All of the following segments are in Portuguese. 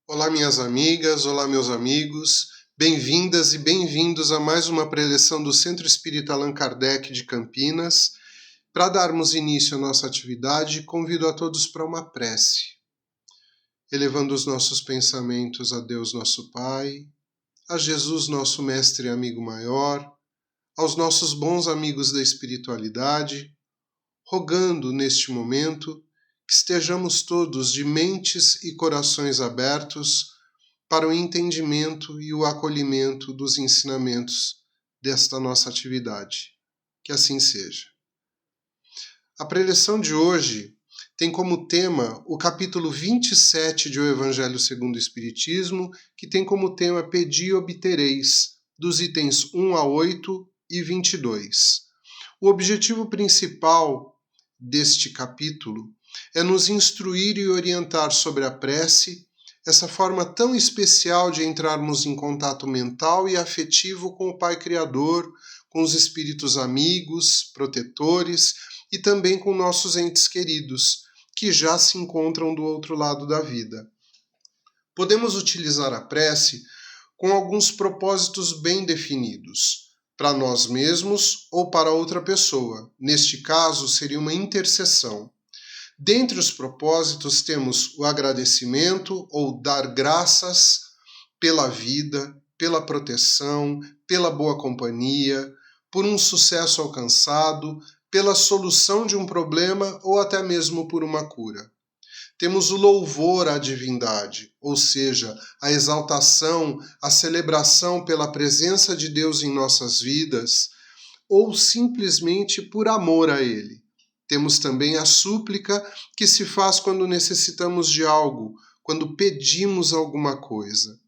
Olá, minhas amigas, olá, meus amigos. Bem-vindas e bem-vindos a mais uma preleção do Centro Espírita Allan Kardec de Campinas. Para darmos início à nossa atividade, convido a todos para uma prece, elevando os nossos pensamentos a Deus, nosso Pai, a Jesus, nosso Mestre e amigo maior, aos nossos bons amigos da espiritualidade, rogando neste momento que estejamos todos de mentes e corações abertos para o entendimento e o acolhimento dos ensinamentos desta nossa atividade. Que assim seja. A preleção de hoje tem como tema o capítulo 27 de O Evangelho segundo o Espiritismo, que tem como tema Pedi e obtereis, dos itens 1 a 8 e 22. O objetivo principal deste capítulo é nos instruir e orientar sobre a prece, essa forma tão especial de entrarmos em contato mental e afetivo com o Pai Criador, com os espíritos amigos, protetores e também com nossos entes queridos, que já se encontram do outro lado da vida. Podemos utilizar a prece com alguns propósitos bem definidos, para nós mesmos ou para outra pessoa. Neste caso, seria uma intercessão. Dentre os propósitos temos o agradecimento ou dar graças pela vida, pela proteção, pela boa companhia, por um sucesso alcançado, pela solução de um problema ou até mesmo por uma cura. Temos o louvor à divindade, ou seja, a exaltação, a celebração pela presença de Deus em nossas vidas, ou simplesmente por amor a Ele. Temos também a súplica que se faz quando necessitamos de algo, quando pedimos alguma coisa.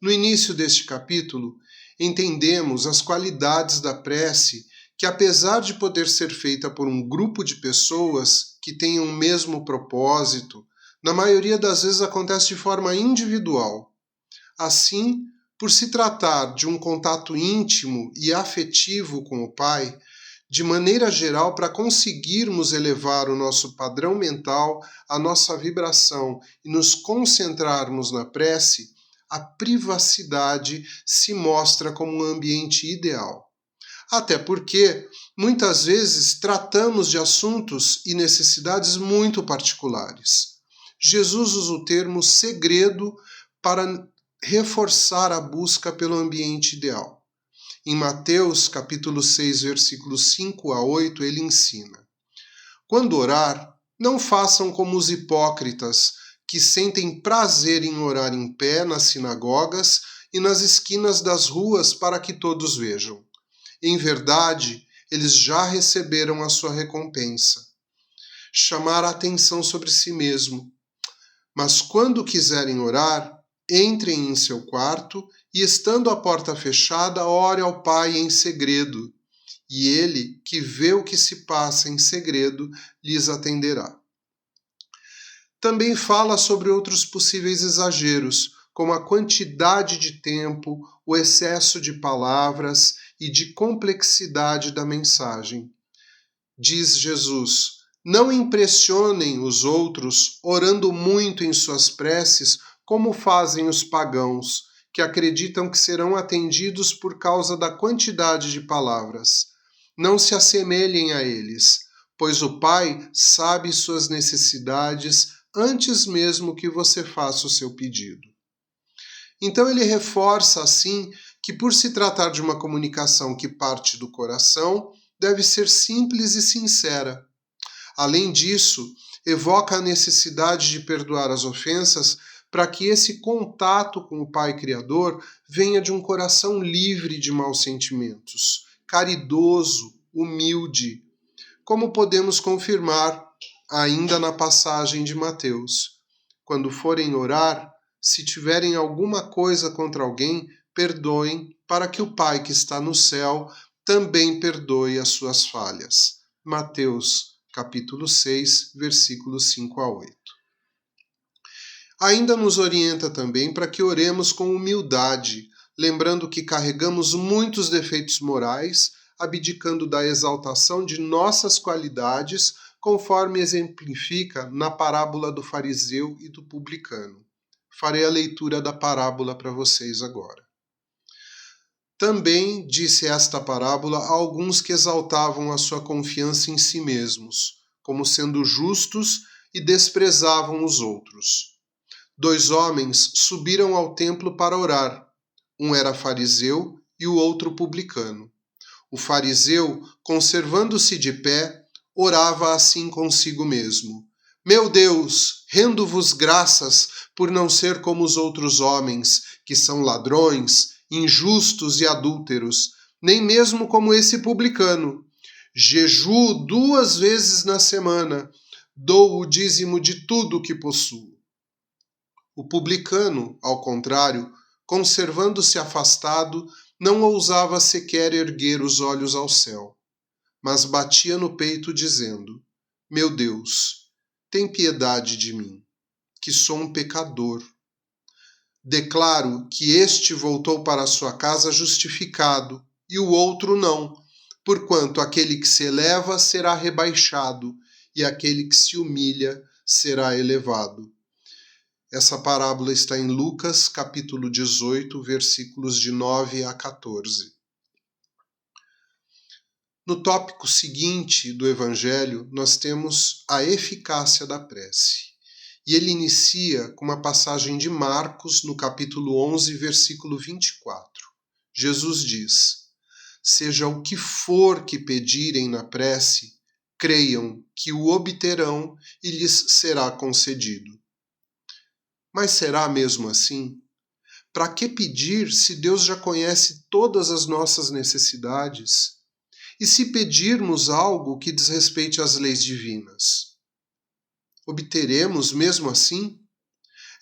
No início deste capítulo, entendemos as qualidades da prece que, apesar de poder ser feita por um grupo de pessoas que tenham o mesmo propósito, na maioria das vezes acontece de forma individual. Assim, por se tratar de um contato íntimo e afetivo com o Pai, de maneira geral, para conseguirmos elevar o nosso padrão mental, a nossa vibração e nos concentrarmos na prece, a privacidade se mostra como um ambiente ideal. Até porque, muitas vezes, tratamos de assuntos e necessidades muito particulares. Jesus usa o termo segredo para reforçar a busca pelo ambiente ideal. Em Mateus, capítulo 6, versículos 5 a 8, ele ensina: quando orar, não façam como os hipócritas, que sentem prazer em orar em pé nas sinagogas e nas esquinas das ruas para que todos vejam. Em verdade, eles já receberam a sua recompensa. Chamar a atenção sobre si mesmo. Mas quando quiserem orar, entrem em seu quarto e, estando a porta fechada, ore ao Pai em segredo. E Ele, que vê o que se passa em segredo, lhes atenderá. Também fala sobre outros possíveis exageros, como a quantidade de tempo, o excesso de palavras e de complexidade da mensagem. Diz Jesus: não impressionem os outros orando muito em suas preces, como fazem os pagãos, que acreditam que serão atendidos por causa da quantidade de palavras. Não se assemelhem a eles, pois o Pai sabe suas necessidades antes mesmo que você faça o seu pedido. Então ele reforça assim que, por se tratar de uma comunicação que parte do coração, deve ser simples e sincera. Além disso, evoca a necessidade de perdoar as ofensas para que esse contato com o Pai Criador venha de um coração livre de maus sentimentos, caridoso, humilde, como podemos confirmar ainda na passagem de Mateus. Quando forem orar, se tiverem alguma coisa contra alguém, perdoem, para que o Pai que está no céu também perdoe as suas falhas. Mateus, capítulo 6, versículos 5 a 8. Ainda nos orienta também para que oremos com humildade, lembrando que carregamos muitos defeitos morais, abdicando da exaltação de nossas qualidades, conforme exemplifica na parábola do fariseu e do publicano. farei a leitura da parábola para vocês agora. Também disse esta parábola a alguns que exaltavam a sua confiança em si mesmos, como sendo justos, e desprezavam os outros. 2 homens subiram ao templo para orar. Um era fariseu e o outro publicano. O fariseu, conservando-se de pé, orava assim consigo mesmo: Meu Deus, rendo-vos graças por não ser como os outros homens, que são ladrões, injustos e adúlteros, nem mesmo como esse publicano. Jejuo 2 vezes na semana, dou o dízimo de tudo o que possuo. O publicano, ao contrário, conservando-se afastado, não ousava sequer erguer os olhos ao céu, mas batia no peito dizendo: Meu Deus, tem piedade de mim, que sou um pecador. Declaro que este voltou para sua casa justificado, e o outro não, porquanto aquele que se eleva será rebaixado, e aquele que se humilha será elevado. Essa parábola está em Lucas, capítulo 18, versículos de 9 a 14. No tópico seguinte do Evangelho, nós temos a eficácia da prece. E ele inicia com uma passagem de Marcos, no capítulo 11, versículo 24. Jesus diz: Seja o que for que pedirem na prece, creiam que o obterão e lhes será concedido. Mas será mesmo assim? Para que pedir se Deus já conhece todas as nossas necessidades? E se pedirmos algo que diz respeito às leis divinas? Obteremos mesmo assim?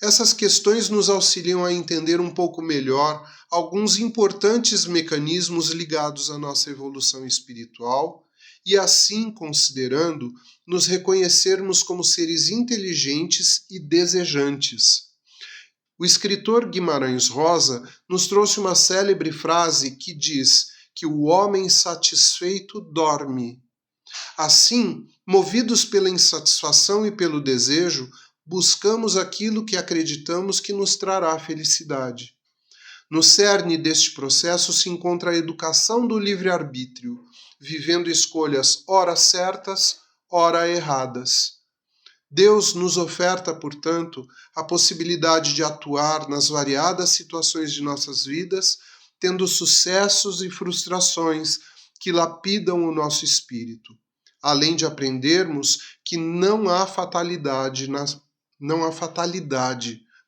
Essas questões nos auxiliam a entender um pouco melhor alguns importantes mecanismos ligados à nossa evolução espiritual e, assim considerando, nos reconhecermos como seres inteligentes e desejantes. O escritor Guimarães Rosa nos trouxe uma célebre frase que diz que o homem satisfeito dorme. Assim, movidos pela insatisfação e pelo desejo, buscamos aquilo que acreditamos que nos trará felicidade. No cerne deste processo se encontra a educação do livre-arbítrio, vivendo escolhas ora certas, ora erradas. Deus nos oferta, portanto, a possibilidade de atuar nas variadas situações de nossas vidas, tendo sucessos e frustrações que lapidam o nosso espírito, além de aprendermos que não há fatalidade,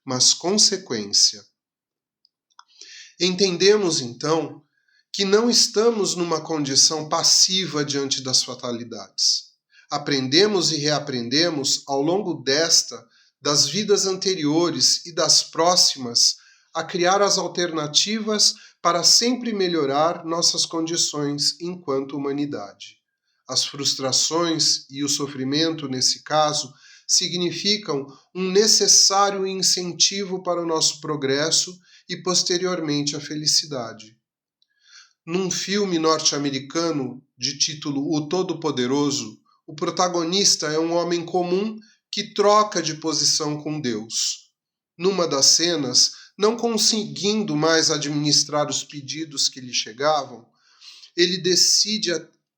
mas consequência. Entendemos, então, que não estamos numa condição passiva diante das fatalidades. Aprendemos e reaprendemos ao longo das vidas anteriores e das próximas, a criar as alternativas para sempre melhorar nossas condições enquanto humanidade. As frustrações e o sofrimento, nesse caso, significam um necessário incentivo para o nosso progresso e, posteriormente, a felicidade. Num filme norte-americano de título O Todo-Poderoso, o protagonista é um homem comum que troca de posição com Deus. Numa das cenas, não conseguindo mais administrar os pedidos que lhe chegavam, ele decide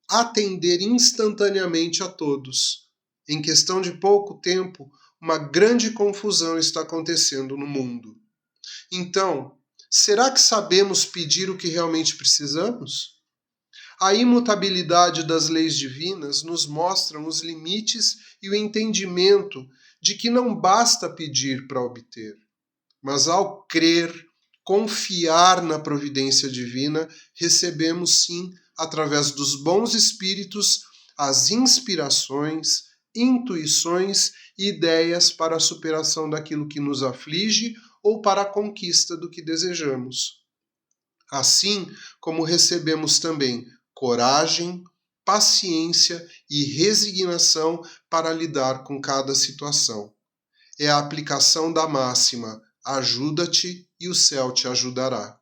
atender instantaneamente a todos. Em questão de pouco tempo, uma grande confusão está acontecendo no mundo. Então, será que sabemos pedir o que realmente precisamos? A imutabilidade das leis divinas nos mostram os limites e o entendimento de que não basta pedir para obter, mas ao crer, confiar na providência divina, recebemos sim, através dos bons espíritos, as inspirações, intuições e ideias para a superação daquilo que nos aflige ou para a conquista do que desejamos. Assim como recebemos também coragem, paciência e resignação para lidar com cada situação. É a aplicação da máxima: ajuda-te e o céu te ajudará.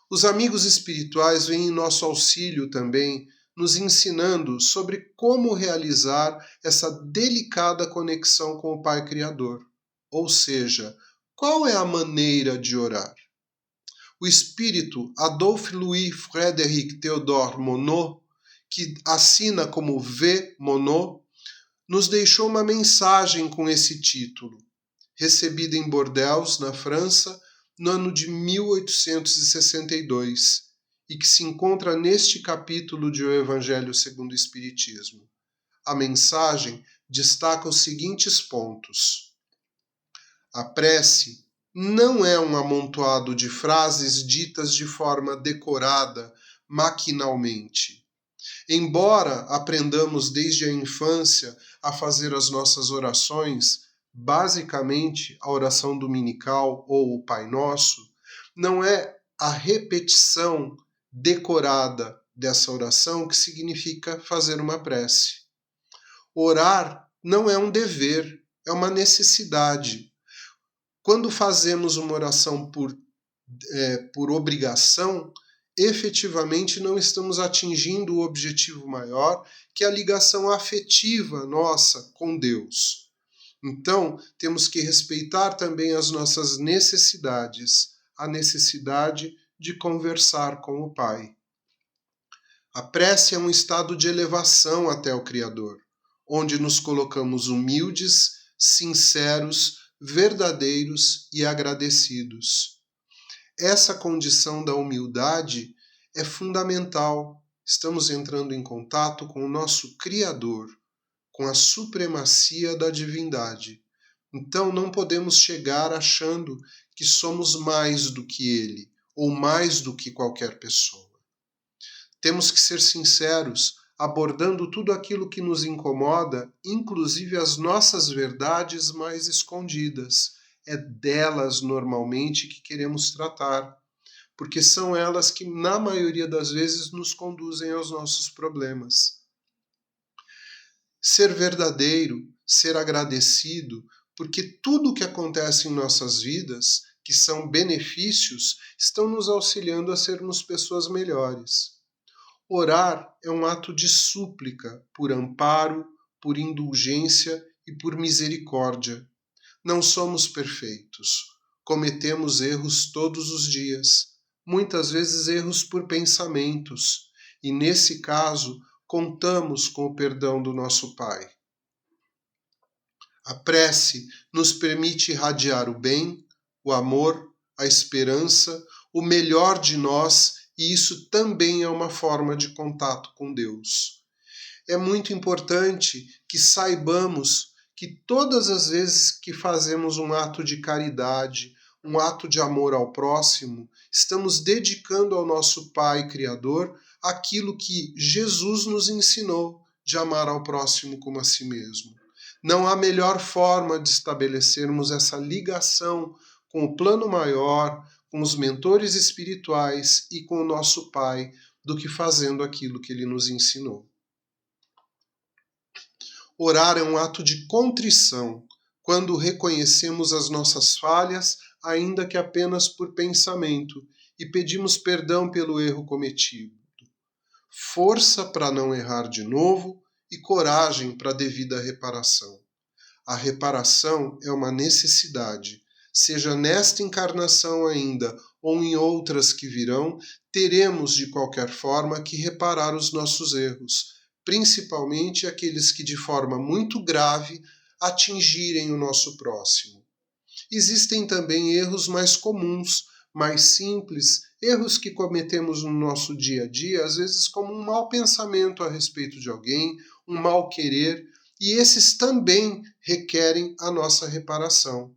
Os amigos espirituais vêm em nosso auxílio também, nos ensinando sobre como realizar essa delicada conexão com o Pai Criador. Ou seja, qual é a maneira de orar? O espírito Adolphe Louis Frédéric Théodore Monod, que assina como V. Monod, nos deixou uma mensagem com esse título, recebida em Bordeaux, na França, no ano de 1862, e que se encontra neste capítulo de O Evangelho segundo o Espiritismo. A mensagem destaca os seguintes pontos. A prece não é um amontoado de frases ditas de forma decorada, maquinalmente. Embora aprendamos desde a infância a fazer as nossas orações, basicamente a oração dominical ou o Pai Nosso, não é a repetição decorada dessa oração que significa fazer uma prece. Orar não é um dever, é uma necessidade. Quando fazemos uma oração por obrigação, efetivamente não estamos atingindo o objetivo maior, que é a ligação afetiva nossa com Deus. Então, temos que respeitar também as nossas necessidades, a necessidade de conversar com o Pai. A prece é um estado de elevação até o Criador, onde nos colocamos humildes, sinceros, verdadeiros e agradecidos. Essa condição da humildade é fundamental. Estamos entrando em contato com o nosso Criador, com a supremacia da divindade. Então não podemos chegar achando que somos mais do que Ele, ou mais do que qualquer pessoa. Temos que ser sinceros, abordando tudo aquilo que nos incomoda, inclusive as nossas verdades mais escondidas. É delas, normalmente, que queremos tratar, porque são elas que, na maioria das vezes, nos conduzem aos nossos problemas. Ser verdadeiro, ser agradecido, porque tudo o que acontece em nossas vidas, que são benefícios, estão nos auxiliando a sermos pessoas melhores. Orar é um ato de súplica por amparo, por indulgência e por misericórdia. Não somos perfeitos. Cometemos erros todos os dias, muitas vezes erros por pensamentos, e nesse caso contamos com o perdão do nosso Pai. A prece nos permite irradiar o bem, o amor, a esperança, o melhor de nós, e isso também é uma forma de contato com Deus. É muito importante que saibamos que todas as vezes que fazemos um ato de caridade, um ato de amor ao próximo, estamos dedicando ao nosso Pai Criador aquilo que Jesus nos ensinou de amar ao próximo como a si mesmo. Não há melhor forma de estabelecermos essa ligação com o plano maior, com os mentores espirituais e com o nosso Pai, do que fazendo aquilo que Ele nos ensinou. Orar é um ato de contrição, quando reconhecemos as nossas falhas, ainda que apenas por pensamento, e pedimos perdão pelo erro cometido. Força para não errar de novo e coragem para a devida reparação. A reparação é uma necessidade. Seja nesta encarnação ainda ou em outras que virão, teremos de qualquer forma que reparar os nossos erros, principalmente aqueles que de forma muito grave atingirem o nosso próximo. Existem também erros mais comuns, mais simples, erros que cometemos no nosso dia a dia, às vezes como um mau pensamento a respeito de alguém, um mau querer, e esses também requerem a nossa reparação,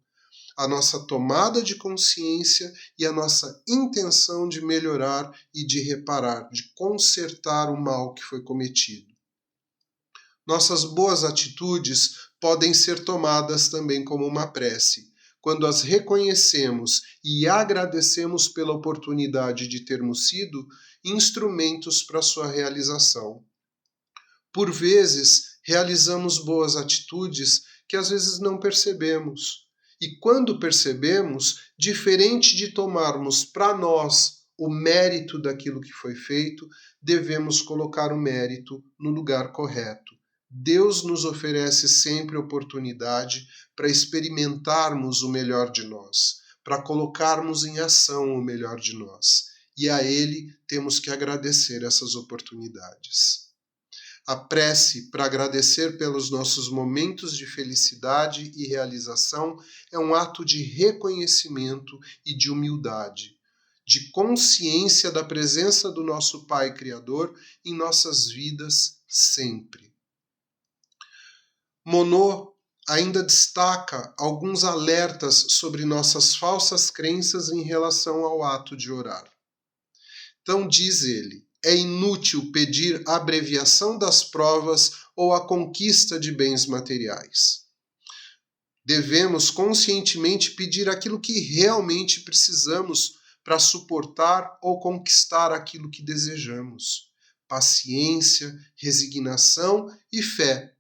a nossa tomada de consciência e a nossa intenção de melhorar e de reparar, de consertar o mal que foi cometido. Nossas boas atitudes podem ser tomadas também como uma prece, quando as reconhecemos e agradecemos pela oportunidade de termos sido instrumentos para sua realização. Por vezes, realizamos boas atitudes que às vezes não percebemos. E quando percebemos, diferente de tomarmos para nós o mérito daquilo que foi feito, devemos colocar o mérito no lugar correto. Deus nos oferece sempre oportunidade para experimentarmos o melhor de nós, para colocarmos em ação o melhor de nós. E a Ele temos que agradecer essas oportunidades. A prece para agradecer pelos nossos momentos de felicidade e realização é um ato de reconhecimento e de humildade, de consciência da presença do nosso Pai Criador em nossas vidas sempre. Monod ainda destaca alguns alertas sobre nossas falsas crenças em relação ao ato de orar. Então diz ele, é inútil pedir a abreviação das provas ou a conquista de bens materiais. Devemos conscientemente pedir aquilo que realmente precisamos para suportar ou conquistar aquilo que desejamos. Paciência, resignação e fé.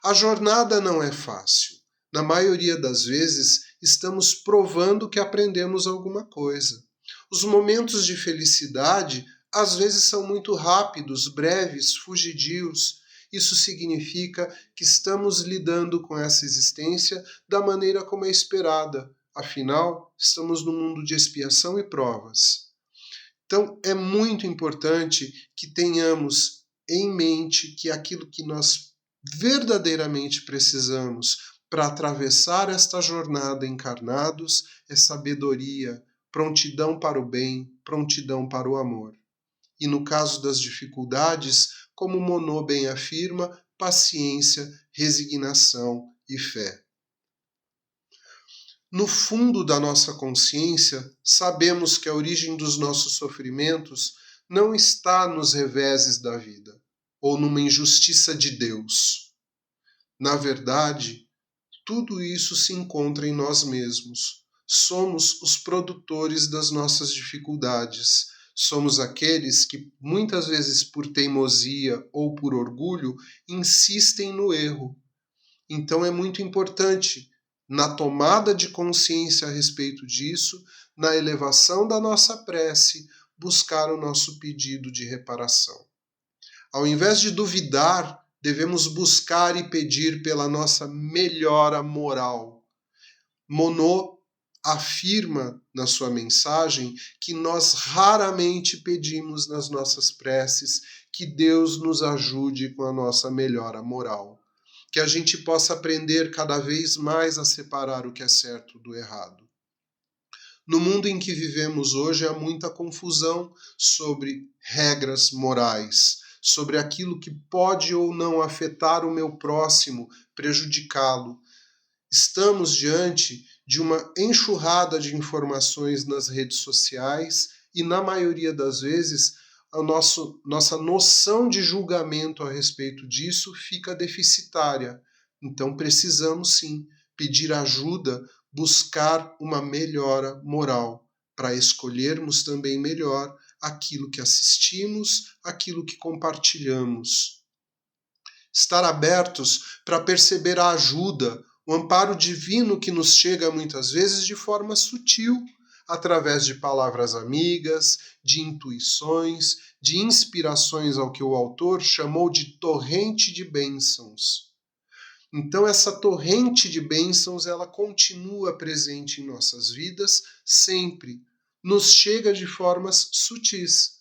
A jornada não é fácil. Na maioria das vezes, estamos provando que aprendemos alguma coisa. Os momentos de felicidade às vezes são muito rápidos, breves, fugidios. Isso significa que estamos lidando com essa existência da maneira como é esperada. Afinal, estamos num mundo de expiação e provas. Então, é muito importante que tenhamos em mente que aquilo que nós verdadeiramente precisamos para atravessar esta jornada encarnados é sabedoria, prontidão para o bem, prontidão para o amor. E no caso das dificuldades, como Monod bem afirma, paciência, resignação e fé. No fundo da nossa consciência, sabemos que a origem dos nossos sofrimentos não está nos reveses da vida, ou numa injustiça de Deus. Na verdade, tudo isso se encontra em nós mesmos. Somos os produtores das nossas dificuldades. Somos aqueles que, muitas vezes por teimosia ou por orgulho, insistem no erro. Então é muito importante, na tomada de consciência a respeito disso, na elevação da nossa prece, buscar o nosso pedido de reparação. Ao invés de duvidar, devemos buscar e pedir pela nossa melhora moral. Monod afirma na sua mensagem que nós raramente pedimos nas nossas preces que Deus nos ajude com a nossa melhora moral. Que a gente possa aprender cada vez mais a separar o que é certo do errado. No mundo em que vivemos hoje há muita confusão sobre regras morais, sobre aquilo que pode ou não afetar o meu próximo, prejudicá-lo. Estamos diante de uma enxurrada de informações nas redes sociais e, na maioria das vezes, a nossa noção de julgamento a respeito disso fica deficitária. Então precisamos sim pedir ajuda, buscar uma melhora moral, para escolhermos também melhor aquilo que assistimos, aquilo que compartilhamos. Estar abertos para perceber a ajuda, o amparo divino que nos chega muitas vezes de forma sutil, através de palavras amigas, de intuições, de inspirações ao que o autor chamou de torrente de bênçãos. Então essa torrente de bênçãos, ela continua presente em nossas vidas sempre. Nos chega de formas sutis.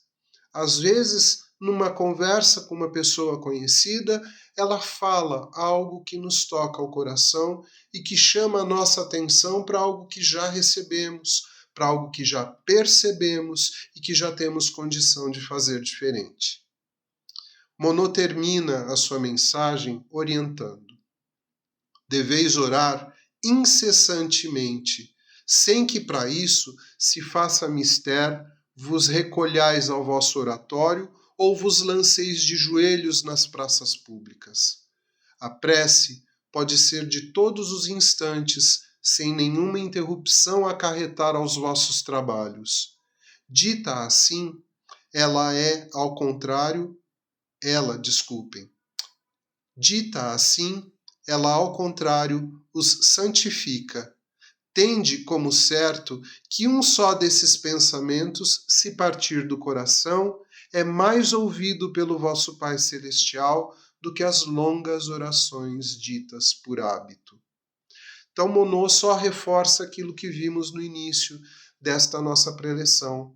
Às vezes, numa conversa com uma pessoa conhecida, ela fala algo que nos toca o coração e que chama a nossa atenção para algo que já recebemos, para algo que já percebemos e que já temos condição de fazer diferente. Monod termina a sua mensagem orientando: deveis orar incessantemente, sem que para isso se faça mister, vos recolhais ao vosso oratório ou vos lanceis de joelhos nas praças públicas. A prece pode ser de todos os instantes, sem nenhuma interrupção acarretar aos vossos trabalhos. Dita assim, ela ao contrário os santifica. Tende como certo que um só desses pensamentos, se partir do coração, é mais ouvido pelo vosso Pai Celestial do que as longas orações ditas por hábito. Então, Monod só reforça aquilo que vimos no início desta nossa preleção,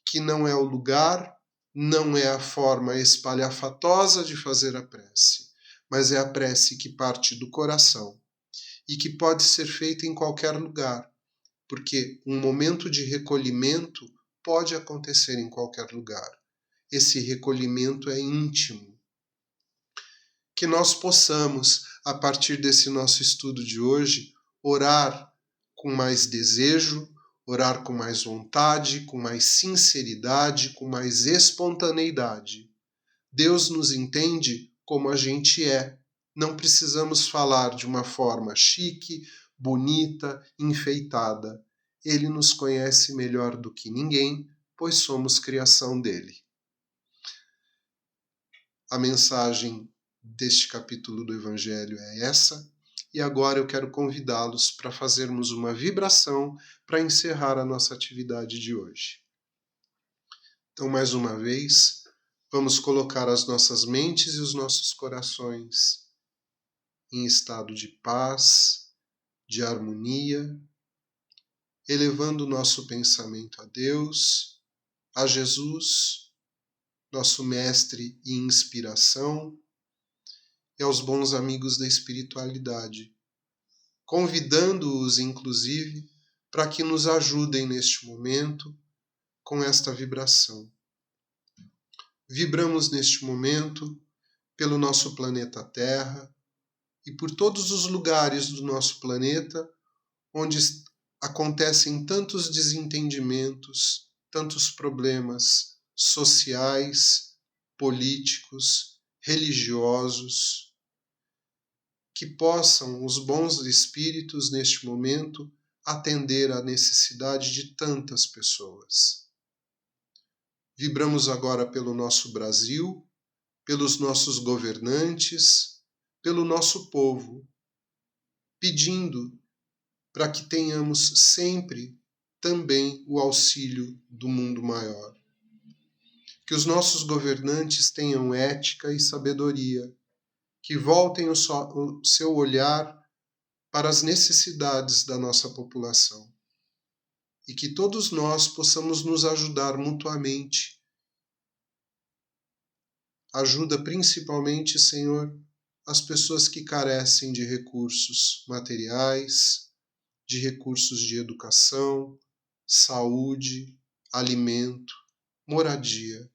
que não é o lugar, não é a forma espalhafatosa de fazer a prece, mas é a prece que parte do coração e que pode ser feita em qualquer lugar, porque um momento de recolhimento pode acontecer em qualquer lugar. Esse recolhimento é íntimo. Que nós possamos, a partir desse nosso estudo de hoje, orar com mais desejo, orar com mais vontade, com mais sinceridade, com mais espontaneidade. Deus nos entende como a gente é. Não precisamos falar de uma forma chique, bonita, enfeitada. Ele nos conhece melhor do que ninguém, pois somos criação dele. A mensagem deste capítulo do Evangelho é essa, e agora eu quero convidá-los para fazermos uma vibração para encerrar a nossa atividade de hoje. Então, mais uma vez, vamos colocar as nossas mentes e os nossos corações em estado de paz, de harmonia, elevando o nosso pensamento a Deus, a Jesus, nosso mestre e inspiração, e aos bons amigos da espiritualidade, convidando-os, inclusive, para que nos ajudem neste momento com esta vibração. Vibramos neste momento pelo nosso planeta Terra e por todos os lugares do nosso planeta onde acontecem tantos desentendimentos, tantos problemas sociais, políticos, religiosos, que possam os bons espíritos neste momento atender à necessidade de tantas pessoas. Vibramos agora pelo nosso Brasil, pelos nossos governantes, pelo nosso povo, pedindo para que tenhamos sempre também o auxílio do mundo maior. Que os nossos governantes tenham ética e sabedoria, que voltem o seu olhar para as necessidades da nossa população e que todos nós possamos nos ajudar mutuamente. Ajuda principalmente, Senhor, as pessoas que carecem de recursos materiais, de recursos de educação, saúde, alimento, moradia.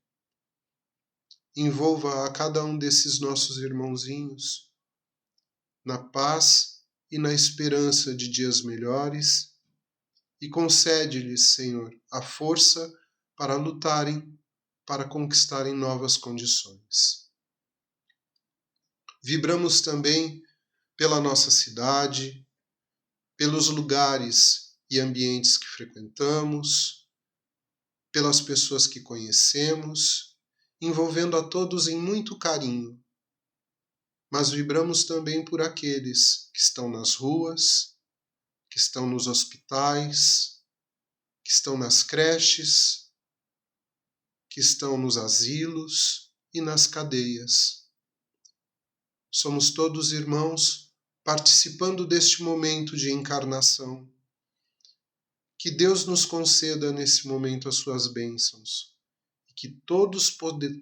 Envolva a cada um desses nossos irmãozinhos na paz e na esperança de dias melhores e concede-lhes, Senhor, a força para lutarem, para conquistarem novas condições. Vibramos também pela nossa cidade, pelos lugares e ambientes que frequentamos, pelas pessoas que conhecemos, envolvendo a todos em muito carinho. Mas vibramos também por aqueles que estão nas ruas, que estão nos hospitais, que estão nas creches, que estão nos asilos e nas cadeias. Somos todos irmãos participando deste momento de encarnação. Que Deus nos conceda nesse momento as suas bênçãos e que todos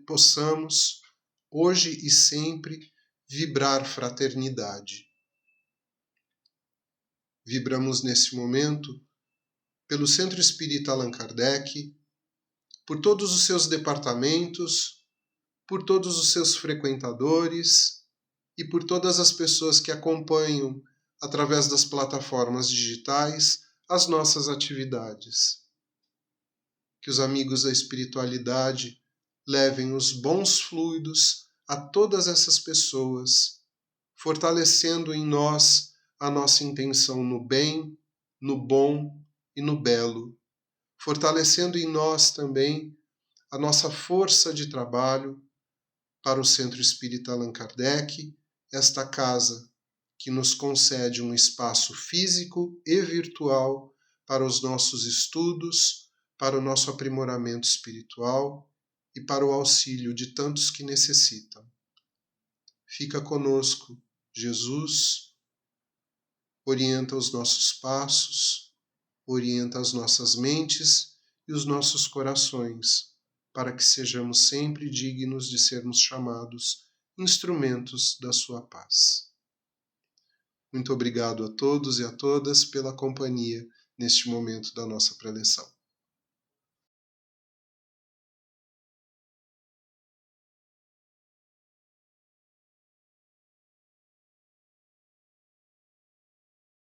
possamos, hoje e sempre, vibrar fraternidade. Vibramos nesse momento pelo Centro Espírita Allan Kardec, por todos os seus departamentos, por todos os seus frequentadores e por todas as pessoas que acompanham, através das plataformas digitais, as nossas atividades. Que os amigos da espiritualidade levem os bons fluidos a todas essas pessoas, fortalecendo em nós a nossa intenção no bem, no bom e no belo, fortalecendo em nós também a nossa força de trabalho para o Centro Espírita Allan Kardec, esta casa que nos concede um espaço físico e virtual para os nossos estudos, para o nosso aprimoramento espiritual e para o auxílio de tantos que necessitam. fica conosco. Jesus orienta os nossos passos, orienta as nossas mentes e os nossos corações, para que sejamos sempre dignos de sermos chamados instrumentos da sua paz. Muito obrigado a todos e a todas pela companhia neste momento da nossa preleção.